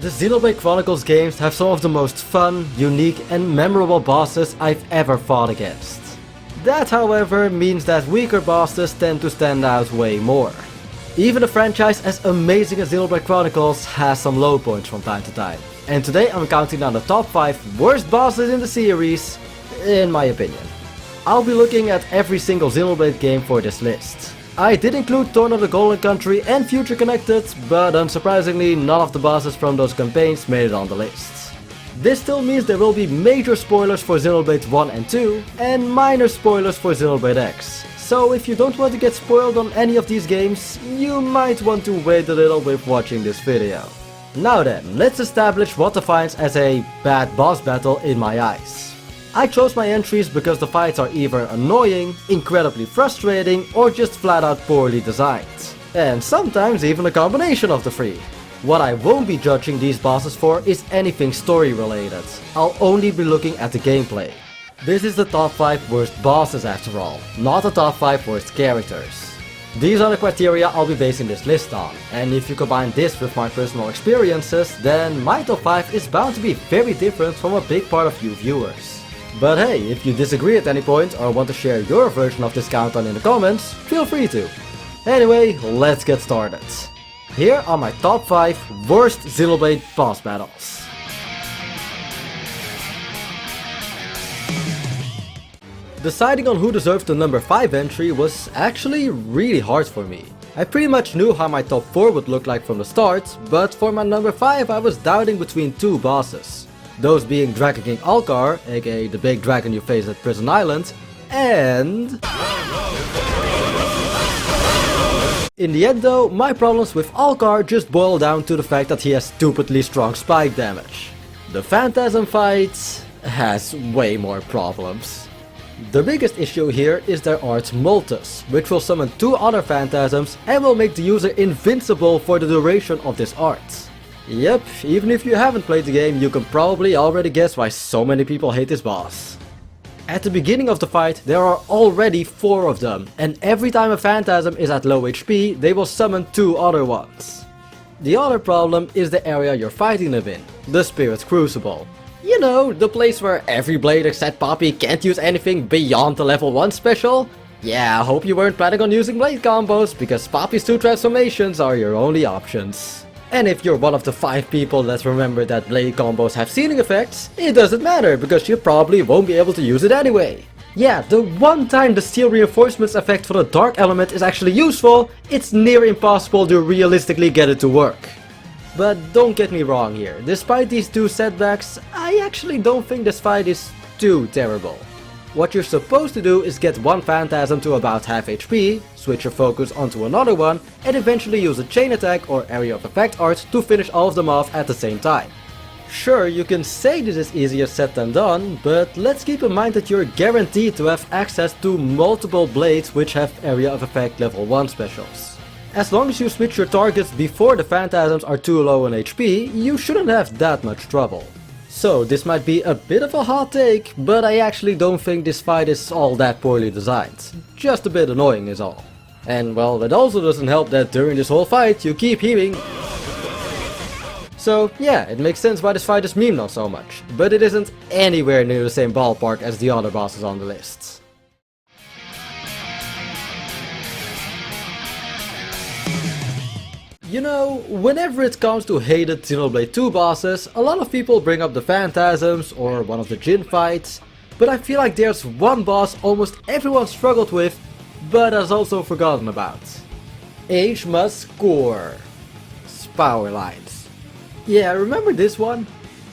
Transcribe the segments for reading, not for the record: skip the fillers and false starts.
The Xenoblade Chronicles games have some of the most fun, unique and memorable bosses I've ever fought against. That however means that weaker bosses tend to stand out way more. Even a franchise as amazing as Xenoblade Chronicles has some low points from time to time. And today I'm counting down the top 5 worst bosses in the series, in my opinion. I'll be looking at every single Xenoblade game for this list. I did include Thorn of the Golden Country and Future Connected, but unsurprisingly none of the bosses from those campaigns made it on the list. This still means there will be major spoilers for Xenoblade 1 and 2, and minor spoilers for Xenoblade X. So if you don't want to get spoiled on any of these games, you might want to wait a little with watching this video. Now then, let's establish what defines as a bad boss battle in my eyes. I chose my entries because the fights are either annoying, incredibly frustrating, or just flat out poorly designed. And sometimes even a combination of the three. What I won't be judging these bosses for is anything story related. I'll only be looking at the gameplay. This is the top 5 worst bosses after all, not the top 5 worst characters. These are the criteria I'll be basing this list on, and if you combine this with my personal experiences, then my top 5 is bound to be very different from a big part of you viewers. But hey, if you disagree at any point or want to share your version of this countdown in the comments, feel free to. Anyway, let's get started. Here are my top 5 worst Xenoblade boss battles. Deciding on who deserved the number 5 entry was actually really hard for me. I pretty much knew how my top 4 would look like from the start, but for my number 5 I was doubting between two bosses. Those being Dragon King Alcar, aka the big dragon you face at Prison Island, and... In the end though, my problems with Alcar just boil down to the fact that he has stupidly strong spike damage. The Phantasm fight has way more problems. The biggest issue here is their art Moltus, which will summon 2 other Phantasms and will make the user invincible for the duration of this art. Yep, even if you haven't played the game, you can probably already guess why so many people hate this boss. At the beginning of the fight, there are already 4 of them, and every time a Phantasm is at low HP, they will summon 2 other ones. The other problem is the area you're fighting them in, the Spirit Crucible. You know, the place where every blade except Poppy can't use anything beyond the level 1 special? Yeah, I hope you weren't planning on using blade combos, because Poppy's 2 transformations are your only options. And if you're one of the 5 people that remember that blade combos have ceiling effects, it doesn't matter because you probably won't be able to use it anyway. Yeah, the one time the steel reinforcements effect for the dark element is actually useful, it's near impossible to realistically get it to work. But don't get me wrong here, despite these 2 setbacks, I actually don't think this fight is too terrible. What you're supposed to do is get one Phantasm to about half HP, switch your focus onto another one, and eventually use a chain attack or area of effect art to finish all of them off at the same time. Sure, you can say this is easier said than done, but let's keep in mind that you're guaranteed to have access to multiple blades which have area of effect level 1 specials. As long as you switch your targets before the Phantasms are too low on HP, you shouldn't have that much trouble. So this might be a bit of a hot take, but I actually don't think this fight is all that poorly designed. Just a bit annoying is all. And well, it also doesn't help that during this whole fight you keep hearing. So yeah, it makes sense why this fight is memed on so much, but it isn't anywhere near the same ballpark as the other bosses on the list. You know, whenever it comes to hated Xenoblade 2 bosses, a lot of people bring up the Phantasms or one of the Jin fights, but I feel like there's one boss almost everyone struggled with, but has also forgotten about. H-Mus Core. Power Lines. Yeah, remember this one?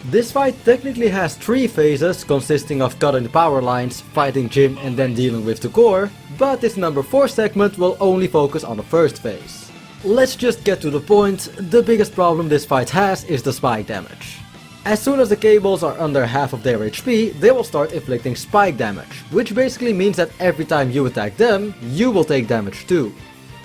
This fight technically has 3 phases consisting of cutting the power lines, fighting Jin and then dealing with the core, but this number 4 segment will only focus on the first phase. Let's just get to the point, the biggest problem this fight has is the spike damage. As soon as the cables are under half of their HP, they will start inflicting spike damage, which basically means that every time you attack them, you will take damage too.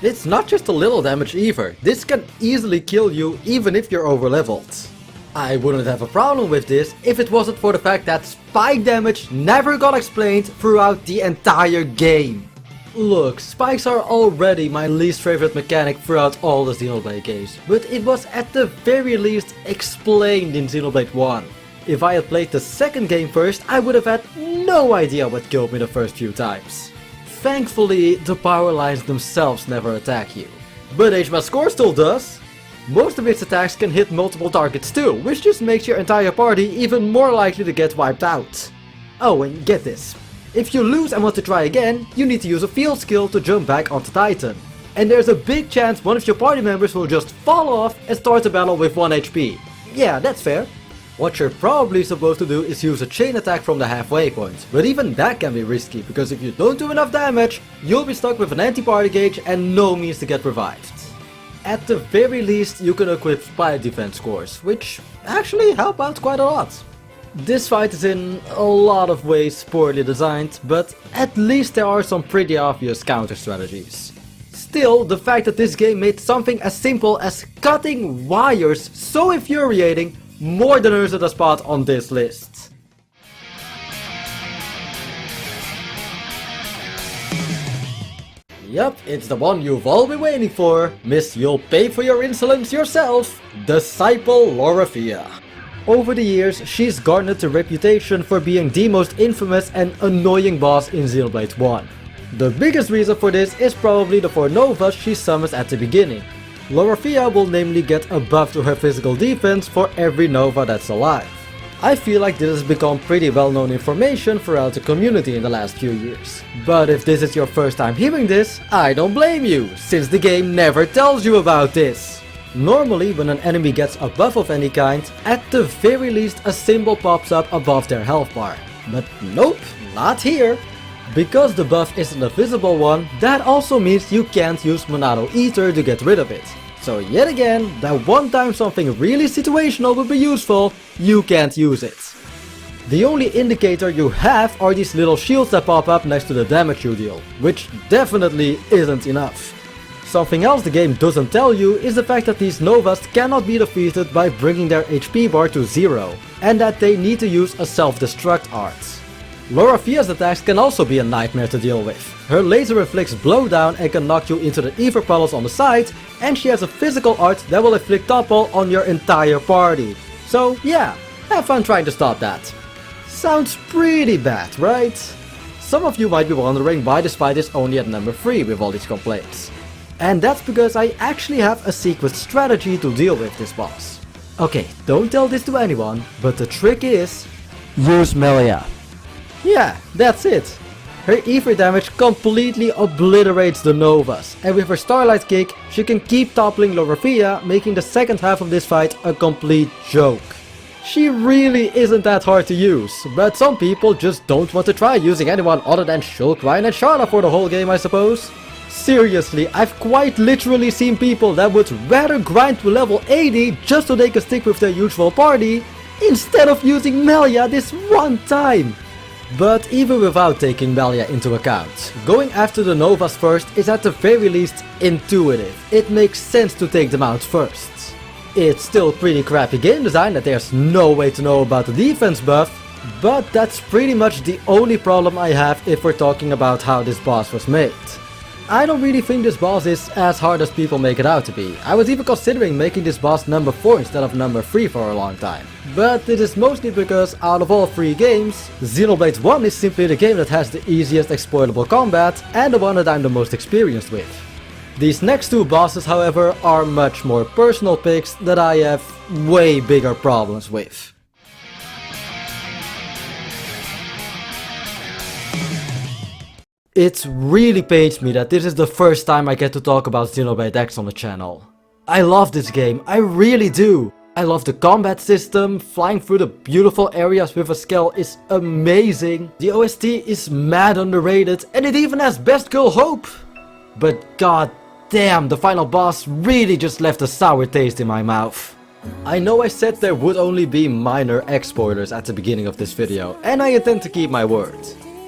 It's not just a little damage either, this can easily kill you even if you're overleveled. I wouldn't have a problem with this if it wasn't for the fact that spike damage never got explained throughout the entire game. Look, spikes are already my least favorite mechanic throughout all the Xenoblade games, but it was at the very least explained in Xenoblade 1. If I had played the second game first, I would have had no idea what killed me the first few times. Thankfully, the power lines themselves never attack you. But HMA's score still does! Most of its attacks can hit multiple targets too, which just makes your entire party even more likely to get wiped out. Oh, and get this. If you lose and want to try again, you need to use a field skill to jump back onto Titan. And there's a big chance one of your party members will just fall off and start the battle with 1 HP. Yeah, that's fair. What you're probably supposed to do is use a chain attack from the halfway point, but even that can be risky, because if you don't do enough damage, you'll be stuck with an anti-party gauge and no means to get revived. At the very least, you can equip spike defense scores, which actually help out quite a lot. This fight is in a lot of ways poorly designed, but at least there are some pretty obvious counter strategies. Still, the fact that this game made something as simple as cutting wires so infuriating more than earns it a spot on this list. Yup, it's the one you've all been waiting for. Miss, you'll pay for your insolence yourself. Disciple Lorafia. Over the years, she's garnered the reputation for being the most infamous and annoying boss in Xenoblade 1. The biggest reason for this is probably the 4 Novas she summons at the beginning. Lorafia will namely get a buff to her physical defense for every Nova that's alive. I feel like this has become pretty well-known information throughout the community in the last few years. But if this is your first time hearing this, I don't blame you, since the game never tells you about this. Normally, when an enemy gets a buff of any kind, at the very least a symbol pops up above their health bar. But nope, not here. Because the buff isn't a visible one, that also means you can't use Monado Ether to get rid of it. So yet again, that one time something really situational would be useful, you can't use it. The only indicator you have are these little shields that pop up next to the damage you deal, which definitely isn't enough. Something else the game doesn't tell you is the fact that these Novas cannot be defeated by bringing their HP bar to 0, and that they need to use a self-destruct art. Lorafia's attacks can also be a nightmare to deal with. Her laser inflicts blowdown and can knock you into the ether puddles on the side, and she has a physical art that will inflict topple on your entire party. So yeah, have fun trying to stop that. Sounds pretty bad, right? Some of you might be wondering why this fight is only at number 3 with all these complaints. And that's because I actually have a secret strategy to deal with this boss. Okay, don't tell this to anyone, but the trick is... use Melia. Yeah, that's it. Her ether damage completely obliterates the Novas, and with her Starlight Kick, she can keep toppling Lorafia, making the second half of this fight a complete joke. She really isn't that hard to use, but some people just don't want to try using anyone other than Shulk, Ryan and Sharla for the whole game, I suppose. Seriously, I've quite literally seen people that would rather grind to level 80 just so they can stick with their usual party, instead of using Melia this one time. But even without taking Melia into account, going after the Novas first is at the very least intuitive. It makes sense to take them out first. It's still pretty crappy game design that there's no way to know about the defense buff, but that's pretty much the only problem I have if we're talking about how this boss was made. I don't really think this boss is as hard as people make it out to be. I was even considering making this boss number 4 instead of number 3 for a long time. But this is mostly because out of all 3 games, Xenoblade 1 is simply the game that has the easiest exploitable combat and the one that I'm the most experienced with. These next 2 bosses, however, are much more personal picks that I have way bigger problems with. It really pains me that this is the first time I get to talk about Xenoblade X on the channel. I love this game, I really do. I love the combat system, flying through the beautiful areas with a scale is amazing. The OST is mad underrated and it even has Best Girl Hope. But god damn, the final boss really just left a sour taste in my mouth. I know I said there would only be minor X spoilers at the beginning of this video, and I intend to keep my word.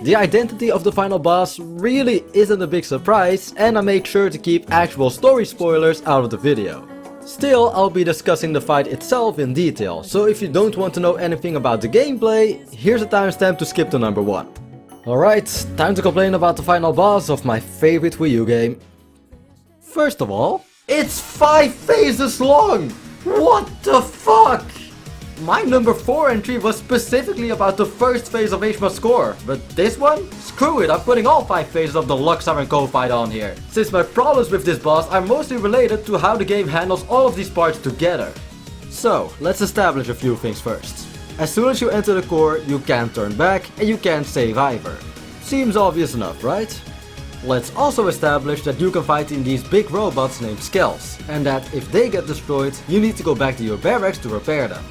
The identity of the final boss really isn't a big surprise, and I make sure to keep actual story spoilers out of the video. Still, I'll be discussing the fight itself in detail, so if you don't want to know anything about the gameplay, here's a timestamp to skip to number 1. Alright, time to complain about the final boss of my favorite Wii U game. First of all, it's 5 phases long! What the fuck? My number 4 entry was specifically about the first phase of H must score, but this one? Screw it, I'm putting all 5 phases of the Luxor and Co fight on here, since my problems with this boss are mostly related to how the game handles all of these parts together. So, let's establish a few things first. As soon as you enter the core, you can't turn back and you can't save either. Seems obvious enough, right? Let's also establish that you can fight in these big robots named skells, and that if they get destroyed, you need to go back to your barracks to repair them.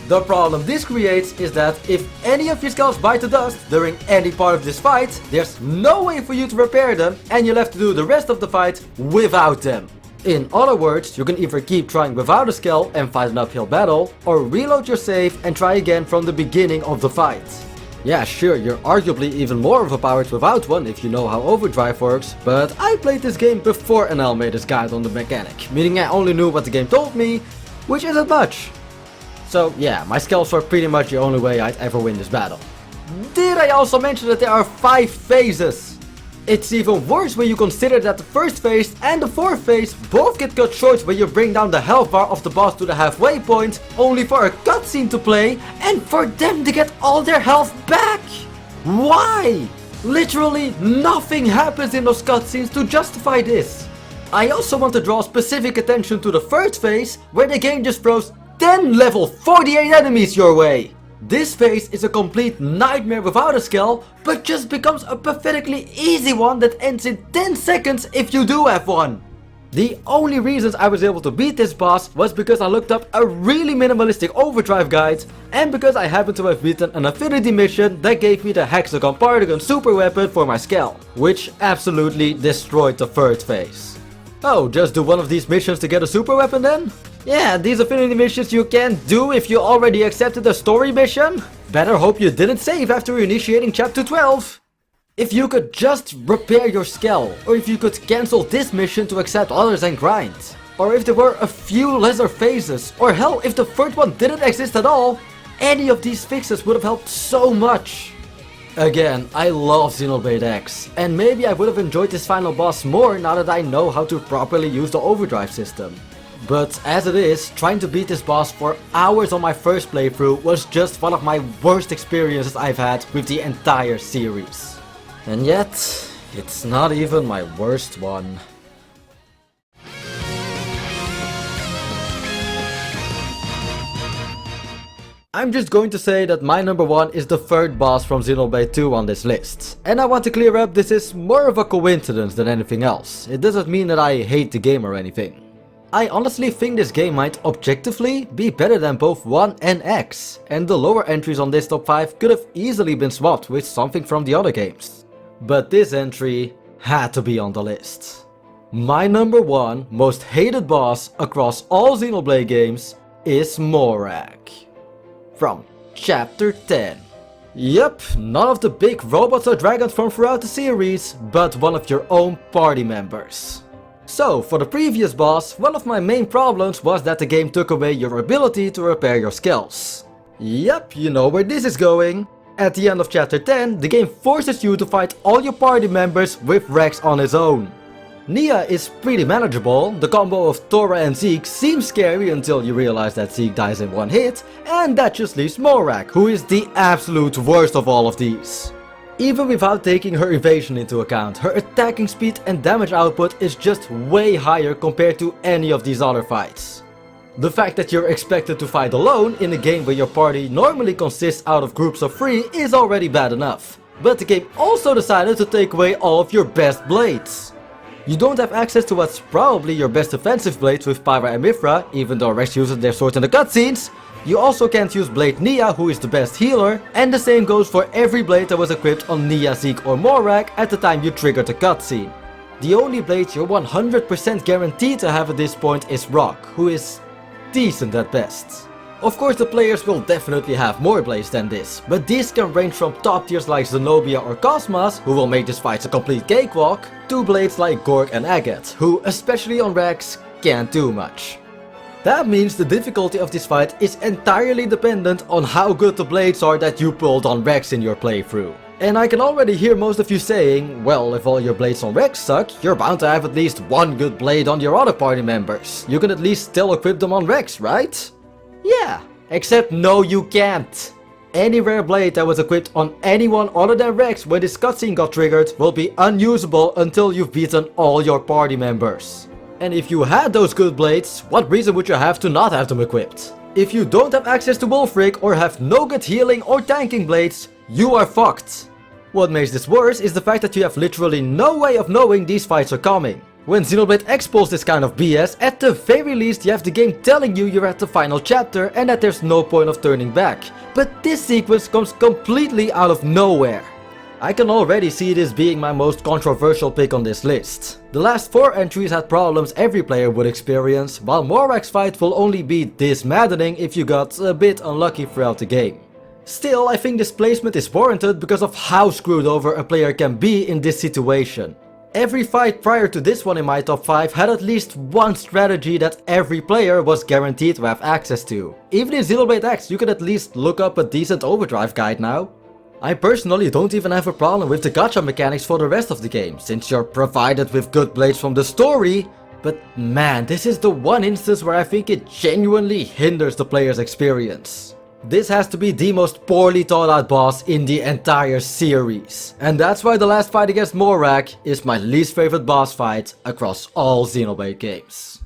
The problem this creates is that if any of your skells bite the dust during any part of this fight, there's no way for you to repair them and you'll have to do the rest of the fight without them. In other words, you can either keep trying without a skell and fight an uphill battle, or reload your save and try again from the beginning of the fight. Yeah, sure, you're arguably even more overpowered without one if you know how overdrive works, but I played this game before NL made his guide on the mechanic, meaning I only knew what the game told me, which isn't much. So yeah, my skells were pretty much the only way I'd ever win this battle. Did I also mention that there are 5 phases? It's even worse when you consider that the first phase and the fourth phase both get cut short when you bring down the health bar of the boss to the halfway point, only for a cutscene to play and for them to get all their health back! Why? Literally nothing happens in those cutscenes to justify this. I also want to draw specific attention to the first phase, where the game just throws 10 level 48 enemies your way. This phase is a complete nightmare without a skill, but just becomes a pathetically easy one that ends in 10 seconds if you do have one. The only reasons I was able to beat this boss was because I looked up a really minimalistic overdrive guide, and because I happened to have beaten an affinity mission that gave me the Hexagon Particle super weapon for my skill, which absolutely destroyed the third phase. Oh, just do one of these missions to get a super weapon then? Yeah, these affinity missions you can't do if you already accepted a story mission? Better hope you didn't save after initiating chapter 12. If you could just repair your skill, or if you could cancel this mission to accept others and grind. Or if there were a few lesser phases, or hell, if the third one didn't exist at all, any of these fixes would have helped so much. Again, I love Xenoblade X, and maybe I would have enjoyed this final boss more now that I know how to properly use the overdrive system. But as it is, trying to beat this boss for hours on my first playthrough was just one of my worst experiences I've had with the entire series. And yet, it's not even my worst one. I'm just going to say that my number 1 is the third boss from Xenoblade 2 on this list. And I want to clear up, this is more of a coincidence than anything else. It doesn't mean that I hate the game or anything. I honestly think this game might objectively be better than both 1 and X, and the lower entries on this top 5 could have easily been swapped with something from the other games. But this entry had to be on the list. My number 1 most hated boss across all Xenoblade games is Morak. From chapter 10. Yep, none of the big robots or dragons from throughout the series, but one of your own party members. So, for the previous boss, one of my main problems was that the game took away your ability to repair your skills. Yep, you know where this is going. At the end of chapter 10, the game forces you to fight all your party members with Rex on his own. Nia is pretty manageable, the combo of Tora and Zeke seems scary until you realize that Zeke dies in one hit, and that just leaves Morak, who is the absolute worst of all of these. Even without taking her evasion into account, her attacking speed and damage output is just way higher compared to any of these other fights. The fact that you're expected to fight alone in a game where your party normally consists out of groups of 3 is already bad enough. But the game also decided to take away all of your best blades. You don't have access to what's probably your best defensive blades with Pyra and Mithra, even though Rex uses their swords in the cutscenes. You also can't use Blade Nia, who is the best healer, and the same goes for every blade that was equipped on Nia, Zeke or Morak at the time you triggered the cutscene. The only blade you're 100% guaranteed to have at this point is Rock, who is decent at best. Of course the players will definitely have more blades than this, but these can range from top tiers like Zenobia or Cosmas, who will make this fight a complete cakewalk, to blades like Gorg and Agate, who, especially on Rex, can't do much. That means the difficulty of this fight is entirely dependent on how good the blades are that you pulled on Rex in your playthrough. And I can already hear most of you saying, well, if all your blades on Rex suck, you're bound to have at least one good blade on your other party members. You can at least still equip them on Rex, right? Yeah, except no you can't. Any rare blade that was equipped on anyone other than Rex when this cutscene got triggered will be unusable until you've beaten all your party members. And if you had those good blades, what reason would you have to not have them equipped? If you don't have access to Wolfric or have no good healing or tanking blades, you are fucked. What makes this worse is the fact that you have literally no way of knowing these fights are coming. When Xenoblade X pulls this kind of BS, at the very least you have the game telling you you're at the final chapter and that there's no point of turning back. But this sequence comes completely out of nowhere. I can already see this being my most controversial pick on this list. The last 4 entries had problems every player would experience, while Morag's fight will only be this maddening if you got a bit unlucky throughout the game. Still, I think this placement is warranted because of how screwed over a player can be in this situation. Every fight prior to this one in my top 5 had at least one strategy that every player was guaranteed to have access to. Even in Xenoblade X you can at least look up a decent overdrive guide now. I personally don't even have a problem with the gacha mechanics for the rest of the game, since you're provided with good blades from the story, but man, this is the one instance where I think it genuinely hinders the player's experience. This has to be the most poorly thought out boss in the entire series. And that's why the last fight against Morag is my least favorite boss fight across all Xenoblade games.